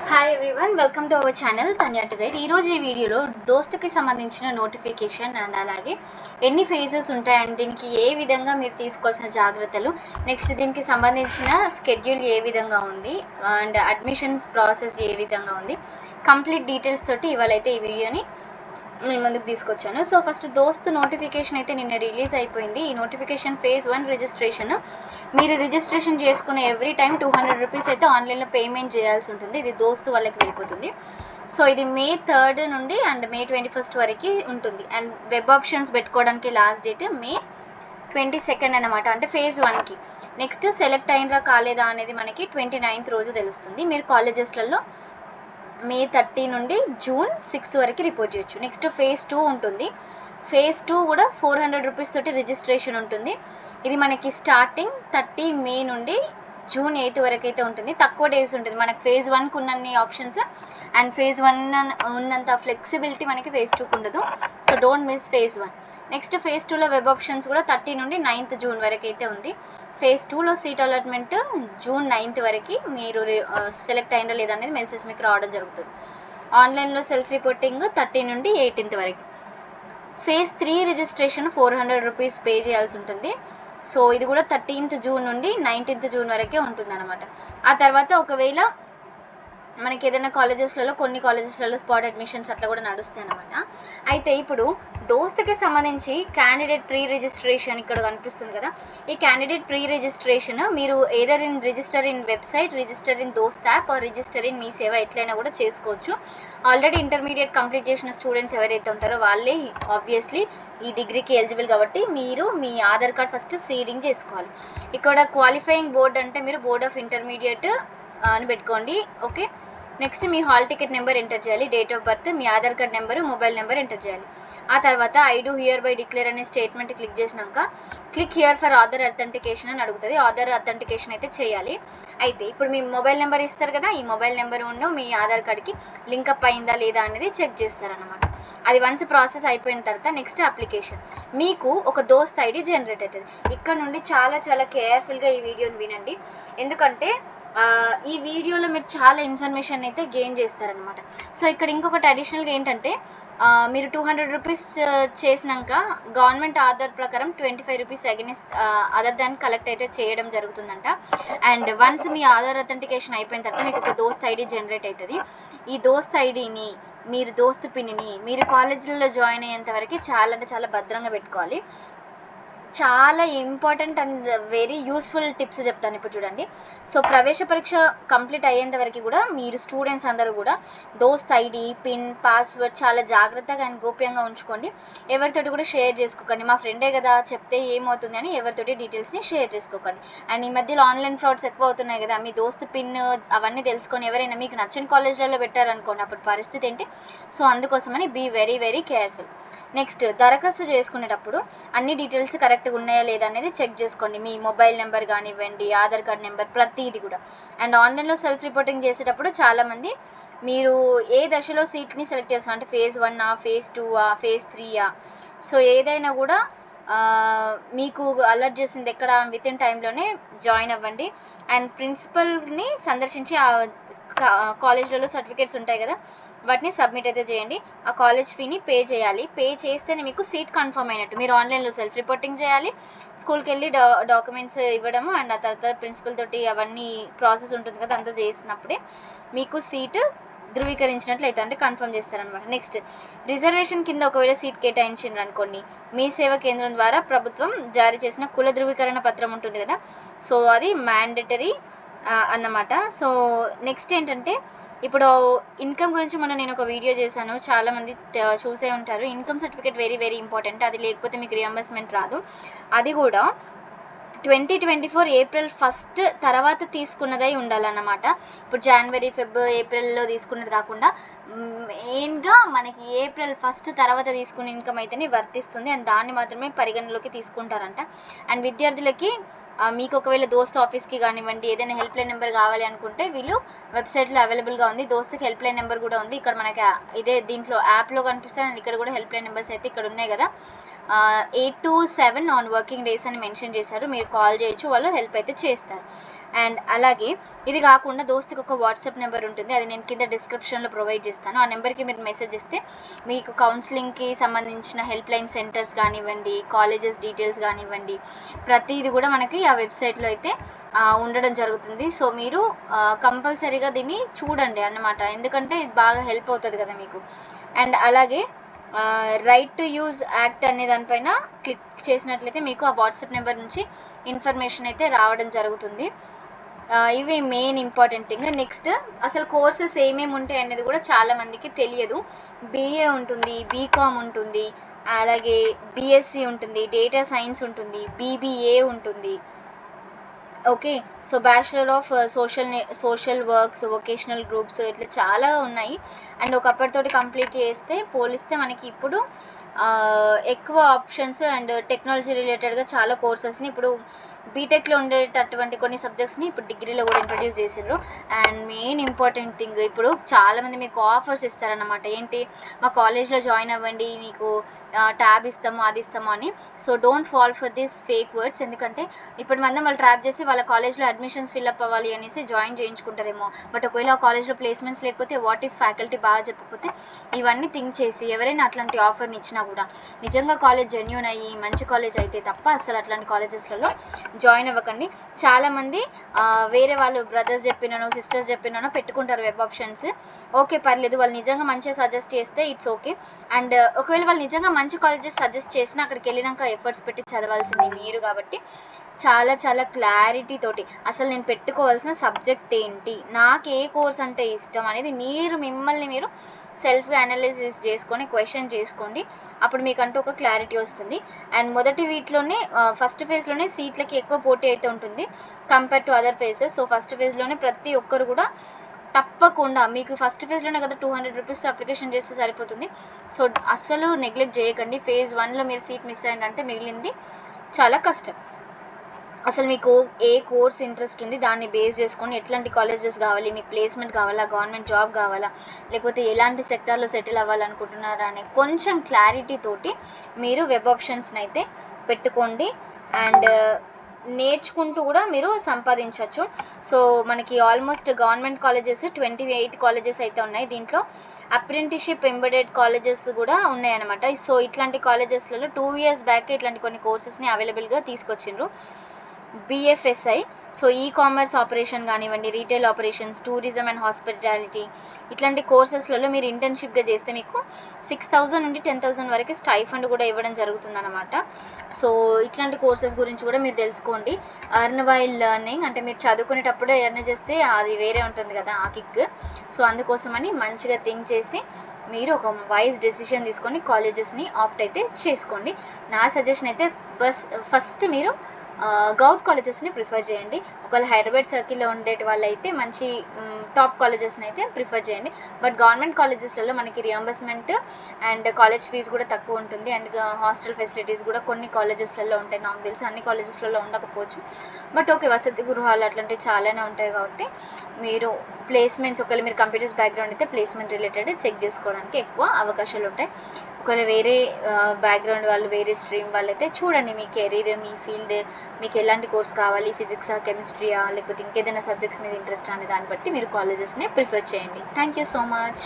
Hi everyone, welcome to our channel Tanya to guide. ఈరోజు ఈ వీడియోలో దోస్తుకి సంబంధించిన నోటిఫికేషన్ అండ్ అలాగే ఎన్ని ఫేజెస్ ఉంటాయి అండ్ దీనికి ఏ విధంగా మీరు తీసుకోవాల్సిన జాగ్రత్తలు, నెక్స్ట్ దీనికి సంబంధించిన స్కెడ్యూల్ ఏ విధంగా ఉంది అండ్ అడ్మిషన్స్ ప్రాసెస్ ఏ విధంగా ఉంది, కంప్లీట్ డీటెయిల్స్ తోటి ఇవాళైతే ఈ వీడియోని మీ ముందుకు తీసుకొచ్చాను. సో ఫస్ట్ దోస్త్ నోటిఫికేషన్ అయితే నిన్న రిలీజ్ అయిపోయింది. ఈ నోటిఫికేషన్ ఫేజ్ 1 రిజిస్ట్రేషన్. మీరు రిజిస్ట్రేషన్ చేసుకునే ఎవ్రీ టైం 200 రూపీస్ అయితే ఆన్లైన్లో పేమెంట్ చేయాల్సి ఉంటుంది. ఇది దోస్త్ వాళ్ళకి వెళ్ళిపోతుంది. సో ఇది May 3 నుండి అండ్ May 21 వరకు ఉంటుంది. అండ్ వెబ్ ఆప్షన్స్ పెట్టుకోవడానికి లాస్ట్ డేట్ May 22 అనమాట, అంటే ఫేజ్ 1కి. నెక్స్ట్ సెలెక్ట్ అయినరా కాలేదా అనేది మనకి 29th రోజు తెలుస్తుంది. మీరు కాలేజెస్లలో May 30 నుండి June 6 వరకు రిపోర్ట్ చేయొచ్చు. నెక్స్ట్ ఫేజ్ 2 ఉంటుంది. ఫేజ్ 2 కూడా 400 రూపీస్ తోటి రిజిస్ట్రేషన్ ఉంటుంది. ఇది మనకి స్టార్టింగ్ 30 May నుండి June 8 వరకు అయితే ఉంటుంది. తక్కువ డేస్ ఉంటుంది. మనకి ఫేజ్ 1కు ఉన్నన్ని ఆప్షన్స్ అండ్ ఫేజ్ 1 ఉన్నంత ఫ్లెక్సిబిలిటీ మనకి ఫేజ్ 2కు ఉండదు. So don't miss phase 1. Next phase 2లో వెబ్ ఆప్షన్స్ కూడా 30 నుండి 9th June వరకు అయితే ఉంది. ఫేజ్ 2లో సీట్ అలాట్మెంట్ June 9th వరకు. మీరు సెలెక్ట్ అయిందా లేదా అనేది మెసేజ్ మీకు రావడం జరుగుతుంది. ఆన్లైన్లో సెల్ఫ్ రిపోర్టింగ్ 30 నుండి 18th వరకు. ఫేజ్ 3 రిజిస్ట్రేషన్ 400 రూపీస్ పే చేయాల్సి ఉంటుంది. సో ఇది కూడా 13th June నుండి 19th June వరకే ఉంటుంది అనమాట. ఆ తర్వాత ఒకవేళ మనకి ఏదైనా కాలేజెస్లలో కొన్ని కాలేజెస్లలో స్పాట్ అడ్మిషన్స్ అట్లా కూడా నడుస్తాయి అనమాట. అయితే ఇప్పుడు దోస్తుకి సంబంధించి క్యాండిడేట్ ప్రీ రిజిస్ట్రేషన్ ఇక్కడ కనిపిస్తుంది కదా. ఈ క్యాండిడేట్ ప్రీ రిజిస్ట్రేషన్ మీరు either in register in website, register in DOST app or register in Mee Seva ఎట్లయినా కూడా చేసుకోవచ్చు. ఆల్రెడీ ఇంటర్మీడియట్ కంప్లీట్ చేసిన స్టూడెంట్స్ ఎవరైతే ఉంటారో వాళ్ళే ఆబ్వియస్లీ ఈ డిగ్రీకి ఎలిజిబుల్ కాబట్టి మీరు మీ ఆధార్ కార్డ్ ఫస్ట్ సీడింగ్ చేసుకోవాలి. ఇక్కడ క్వాలిఫైయింగ్ బోర్డ్ అంటే మీరు బోర్డ్ ఆఫ్ ఇంటర్మీడియట్ అని పెట్టుకోండి. ఓకే. నెక్స్ట్ మీ హాల్ టికెట్ నెంబర్ ఎంటర్ చేయాలి, date of birth, me Aadhaar card number, mobile number enter చేయాలి. ఆ తర్వాత I do here by declare అనే స్టేట్మెంట్ క్లిక్ చేసినాక click here for Aadhaar authentication అని అడుగుతుంది. ఆధార్ అథెంటికేషన్ అయితే చేయాలి. అయితే ఇప్పుడు మీ మొబైల్ నెంబర్ ఇస్తారు కదా, ఈ మొబైల్ నెంబర్ ఉన్న మీ ఆధార్ కార్డ్కి లింకప్ అయిందా లేదా అనేది చెక్ చేస్తారనమాట. అది వన్స్ ప్రాసెస్ అయిపోయిన తర్వాత నెక్స్ట్ అప్లికేషన్, మీకు ఒక దోస్త్ ఐడి జనరేట్ అవుతుంది. ఇక్కడ నుండి చాలా చాలా కేర్ఫుల్గా ఈ వీడియోని వినండి, ఎందుకంటే ఈ వీడియోలో మీరు చాలా ఇన్ఫర్మేషన్ అయితే గెయిన్ చేస్తారనమాట. సో ఇక్కడ ఇంకొకటి అడిషనల్గా ఏంటంటే మీరు 200 రూపీస్ చేసినాక గవర్నమెంట్ ఆధార్ ప్రకారం 25 rupees against other than collect అయితే చేయడం జరుగుతుందంట. And once me Aadhaar authentication అయిపోయిన తర్వాత మీకు ఒక దోస్త్ ఐడి జనరేట్ అవుతుంది. ఈ దోస్త్ ఐడిని మీరు దోస్త్ పిన్ని మీరు కాలేజీలో జాయిన్ అయ్యేంత వరకు చాలా అంటే చాలా భద్రంగా పెట్టుకోవాలి. చాలా important and very useful tips చెప్తాను ఇప్పుడు చూడండి. సో ప్రవేశ పరీక్ష కంప్లీట్ అయ్యేంత వరకు కూడా మీరు స్టూడెంట్స్ అందరూ కూడా దోస్త్ ఐడి, పిన్, పాస్వర్డ్ చాలా జాగ్రత్తగా అండ్ గోప్యంగా ఉంచుకోండి. ఎవరితోటి కూడా షేర్ చేసుకోకండి. మా ఫ్రెండే కదా చెప్తే ఏమవుతుంది అని ఎవరితోటి డీటెయిల్స్ని షేర్ చేసుకోకండి. అండ్ ఈ మధ్యలో ఆన్లైన్ ఫ్రాడ్స్ ఎక్కువ అవుతున్నాయి కదా, మీ దోస్త్ పిన్ అవన్నీ తెలుసుకొని ఎవరైనా మీకు నచ్చిన కాలేజ్లలో పెట్టారనుకోండి, అప్పుడు పరిస్థితి ఏంటి? సో అందుకోసమని be very very careful. Next దరఖాస్తు చేసుకునేటప్పుడు అన్ని డీటెయిల్స్ కరెక్ట్గా ఉన్నాయా లేదా అనేది చెక్ చేసుకోండి. మీ మొబైల్ నెంబర్ కానివ్వండి, ఆధార్ కార్డ్ నెంబర్, ప్రతిదీ కూడా. అండ్ ఆన్లైన్లో సెల్ఫ్ రిపోర్టింగ్ చేసేటప్పుడు చాలామంది మీరు ఏ దశలో సీట్ని సెలెక్ట్ చేస్తారు అంటే ఫేజ్ 1, ఫేజ్ 2, ఫేజ్ 3. సో ఏదైనా కూడా మీకు అలర్ట్ చేసింది ఎక్కడ విత్ ఇన్ టైంలోనే జాయిన్ అవ్వండి. అండ్ ప్రిన్సిపల్ని సందర్శించి కాలేజ్లలో సర్టిఫికేట్స్ ఉంటాయి కదా, వాటిని సబ్మిట్ అయితే చేయండి. ఆ కాలేజ్ ఫీని పే చేయాలి. పే చేస్తేనే మీకు సీట్ కన్ఫర్మ్ అయినట్టు. మీరు ఆన్లైన్లో సెల్ఫ్ రిపోర్టింగ్ చేయాలి, స్కూల్కి వెళ్ళి డాక్యుమెంట్స్ ఇవ్వడము అండ్ ఆ తర్వాత ప్రిన్సిపల్ తోటి అవన్నీ ప్రాసెస్ ఉంటుంది కదా, అంతా చేసినప్పుడే మీకు సీటు ధృవీకరించినట్లయితే అంటే కన్ఫర్మ్ చేస్తారనమాట. నెక్స్ట్ రిజర్వేషన్ కింద ఒకవేళ సీట్ కేటాయించారు అనుకోండి, మీ సేవా కేంద్రం ద్వారా ప్రభుత్వం జారీ చేసిన కుల ధృవీకరణ పత్రం ఉంటుంది కదా, సో అది మ్యాండేటరీ అన్నమాట. సో నెక్స్ట్ ఏంటంటే ఇప్పుడు ఇన్కమ్ గురించి నేను ఒక వీడియో చేశాను, చాలామంది చూసే ఉంటారు. Income certificate very very important. అది లేకపోతే మీకు రియంబర్స్మెంట్ రాదు. అది కూడా 2024 April 1 తర్వాత తీసుకున్నదై ఉండాలన్నమాట. ఇప్పుడు January, February, Aprilలో తీసుకున్నది కాకుండా మెయిన్గా మనకి April 1 తర్వాత తీసుకున్న ఇన్కమ్ అయితేనే వర్తిస్తుంది. అండ్ దాన్ని మాత్రమే పరిగణలోకి తీసుకుంటారంట. అండ్ విద్యార్థులకి మీకు ఒకవేళ దోస్త్ ఆఫీస్కి కానివ్వండి, ఏదైనా హెల్ప్ లైన్ నెంబర్ కావాలి అనుకుంటే వీళ్ళు వెబ్సైట్లో అవైలబుల్గా ఉంది. దోస్తుకి హెల్ప్ లైన్ నెంబర్ కూడా ఉంది. ఇక్కడ మనకి ఇదే దీంట్లో యాప్లో కనిపిస్తుంది. అండ్ ఇక్కడ కూడా హెల్ప్ లైన్ నెంబర్స్ అయితే ఇక్కడ ఉన్నాయి కదా, 8 to 7 ఆన్ వర్కింగ్ డేస్ అని మెన్షన్ చేశారు. మీరు కాల్ చేయొచ్చు, వాళ్ళు హెల్ప్ అయితే చేస్తారు. అండ్ అలాగే ఇది కాకుండా దోస్తుకి ఒక వాట్సాప్ నెంబర్ ఉంటుంది, అది నేను కింద డిస్క్రిప్షన్లో ప్రొవైడ్ చేస్తాను. ఆ నెంబర్కి మీరు మెసేజ్ చేస్తే మీకు కౌన్సిలింగ్కి సంబంధించిన హెల్ప్ లైన్ సెంటర్స్ కానివ్వండి, కాలేజెస్ డీటెయిల్స్ కానివ్వండి, ప్రతిది కూడా మనకి ఆ వెబ్సైట్లో అయితే ఉండడం జరుగుతుంది. సో మీరు కంపల్సరీగా దీన్ని చూడండి అన్నమాట, ఎందుకంటే ఇది బాగా హెల్ప్ అవుతుంది కదా మీకు. అండ్ అలాగే రైట్ టు యూజ్ యాక్ట్ అనే దానిపైన క్లిక్ చేసినట్లయితే మీకు ఆ వాట్సాప్ నెంబర్ నుంచి ఇన్ఫర్మేషన్ అయితే రావడం జరుగుతుంది. ఇవి మెయిన్ ఇంపార్టెంట్ థింగ్. నెక్స్ట్ అసలు కోర్సెస్ ఏమేమి ఉంటాయి అనేది కూడా చాలామందికి తెలియదు. BA ఉంటుంది, BCom ఉంటుంది, అలాగే BSc ఉంటుంది, డేటా సైన్స్ ఉంటుంది, BBA ఉంటుంది. Okay, so bachelor of social works, vocational groups, ఇట్లా చాలా ఉన్నాయి. అండ్ ఒకప్పటితోటి కంప్లీట్ చేస్తే పోలిస్తే మనకి ఇప్పుడు ఎక్కువ ఆప్షన్స్ అండ్ టెక్నాలజీ రిలేటెడ్గా చాలా కోర్సెస్ని ఇప్పుడు బీటెక్లో ఉండేటటువంటి కొన్ని సబ్జెక్ట్స్ని ఇప్పుడు డిగ్రీలో కూడా ఇంట్రడ్యూస్ చేసారు. అండ్ మెయిన్ ఇంపార్టెంట్ థింగ్, ఇప్పుడు చాలామంది మీకు ఆఫర్స్ ఇస్తారన్నమాట. ఏంటి, మా కాలేజ్లో జాయిన్ అవ్వండి, మీకు ట్యాబ్ ఇస్తాము, అది ఇస్తాము అని. So don't fall for this fake words, ఎందుకంటే ఇప్పుడు మనం వాళ్ళు ట్రాప్ చేసి వాళ్ళ కాలేజ్లో అడ్మిషన్స్ ఫిల్అప్ అవ్వాలి అనేసి జాయిన్ చేయించుకుంటారేమో. బట్ ఒకవేళ ఆ కాలేజ్లో ప్లేస్మెంట్స్ లేకపోతే, వాట్ ఇఫ్ ఫ్యాకల్టీ బాగా చెప్పకపోతే, ఇవన్నీ థింక్ చేసి ఎవరైనా అట్లాంటి ఆఫర్ని ఇచ్చినా కూడా నిజంగా కాలేజ్ జెన్యూన్ అయ్యి మంచి కాలేజ్ అయితే తప్ప అసలు అట్లాంటి కాలేజెస్లలో జాయిన్ అవ్వకండి. చాలామంది వేరే వాళ్ళు బ్రదర్స్ చెప్పినానో సిస్టర్స్ చెప్పినానో పెట్టుకుంటారు వెబ్ ఆప్షన్స్. ఓకే, పర్లేదు, వాళ్ళు నిజంగా మంచిగా సజెస్ట్ చేస్తే ఇట్స్ ఓకే. అండ్ ఒకవేళ వాళ్ళు నిజంగా మంచి కాలేజెస్ సజెస్ట్ చేసినా అక్కడికి వెళ్ళినాక ఎఫర్ట్స్ పెట్టి చదవాల్సింది మీరు కాబట్టి చాలా చాలా క్లారిటీ తోటి అసలు నేను పెట్టుకోవాల్సిన సబ్జెక్ట్ ఏంటి, నాకు ఏ కోర్స్ అంటే ఇష్టం అనేది మిమ్మల్ని మీరు సెల్ఫ్గా అనాలిసిస్ చేసుకొని క్వశ్చన్ చేసుకోండి. అప్పుడు మీకంటూ ఒక క్లారిటీ వస్తుంది. అండ్ మొదటి వీటిలోనే ఫస్ట్ ఫేజ్లోనే సీట్లకి ఎక్కువ పోటీ అయితే ఉంటుంది compare to other phases. So first ఫేజ్లోనే ప్రతి ఒక్కరు కూడా తప్పకుండా, మీకు ఫస్ట్ ఫేజ్లోనే కదా 200 రూపీస్తో అప్లికేషన్ చేస్తే సరిపోతుంది. సో అస్సలు నెగ్లెక్ట్ చేయకండి. ఫేజ్ 1లో మీరు సీట్ మిస్ అయ్యిందంటే మిగిలింది చాలా కష్టం. అసలు మీకు ఏ కోర్స్ ఇంట్రెస్ట్ ఉంది దాన్ని బేస్ చేసుకొని ఎట్లాంటి కాలేజెస్ కావాలి, మీకు ప్లేస్మెంట్ కావాలా, గవర్నమెంట్ జాబ్ కావాలా, లేకపోతే ఎలాంటి సెక్టార్లో సెటిల్ అవ్వాలనుకుంటున్నారా అనే కొంచెం క్లారిటీ తోటి మీరు వెబ్ ఆప్షన్స్ని అయితే పెట్టుకోండి. అండ్ నేర్చుకుంటూ కూడా మీరు సంపాదించవచ్చు. సో మనకి ఆల్మోస్ట్ గవర్నమెంట్ కాలేజెస్ 28 కాలేజెస్ అయితే ఉన్నాయి. దీంట్లో అప్రెంటిస్షిప్ ఎంబెడెడ్ కాలేజెస్ కూడా ఉన్నాయన్నమాట. సో ఇట్లాంటి కాలేజెస్లలో 2 years బ్యాక్ ఇట్లాంటి కొన్ని కోర్సెస్ని అవైలబుల్గా తీసుకొచ్చిండ్రు. BFSI, సో కామర్స్ ఆపరేషన్ కానివ్వండి, retail operations, tourism and hospitality, ఇట్లాంటి కోర్సెస్లలో మీరు ఇంటర్న్షిప్గా చేస్తే మీకు 6,000 నుండి 10,000 వరకు స్టైఫండ్ కూడా ఇవ్వడం జరుగుతుందన్నమాట. సో ఇట్లాంటి కోర్సెస్ గురించి కూడా మీరు తెలుసుకోండి. అర్న్ వైల్ లెర్నింగ్ అంటే మీరు చదువుకునేటప్పుడే ఎర్న్ చేస్తే అది వేరే ఉంటుంది కదా ఆ కిక్. సో అందుకోసమని మంచిగా థింక్ చేసి మీరు ఒక వైజ్ డెసిషన్ తీసుకొని కాలేజెస్ని ఆప్ట్ అయితే చేసుకోండి. నా సజెషన్ అయితే ఫస్ట్ మీరు గౌట్ కాలేజెస్ని ప్రిఫర్ చేయండి. ఒకవేళ హైదరాబాద్ సర్కిల్లో ఉండేటి వాళ్ళు అయితే మంచి టాప్ కాలేజెస్ని అయితే ప్రిఫర్ చేయండి. బట్ గవర్నమెంట్ కాలేజెస్లలో మనకి రియంబర్స్మెంట్ అండ్ కాలేజ్ ఫీజు కూడా తక్కువ ఉంటుంది. అండ్ హాస్టల్ ఫెసిలిటీస్ కూడా కొన్ని కాలేజెస్లలో ఉంటాయి. నాకు తెలిసి అన్ని కాలేజెస్లలో ఉండకపోవచ్చు, బట్ ఓకే, వసతి గృహాలు అట్లాంటివి చాలానే ఉంటాయి. కాబట్టి మీరు ప్లేస్మెంట్స్, ఒకవేళ మీరు కంప్యూటర్స్ బ్యాక్గ్రౌండ్ అయితే ప్లేస్మెంట్ రిలేటెడ్ చెక్ చేసుకోవడానికి ఎక్కువ అవకాశాలు ఉంటాయి. ఒకవేళ వేరే బ్యాక్గ్రౌండ్ వాళ్ళు, వేరే స్ట్రీమ్ వాళ్ళు అయితే చూడండి మీ కెరీర్, మీ ఫీల్డ్, మీకు ఎలాంటి కోర్స్ కావాలి, ఫిజిక్సా, కెమిస్ట్రీయా, లేకపోతే ఇంకేదైనా సబ్జెక్ట్స్ మీద ఇంట్రెస్ట్ అనే దాన్ని బట్టి మీరు కాలేజెస్ని ప్రిఫర్ చేయండి. Thank you so much.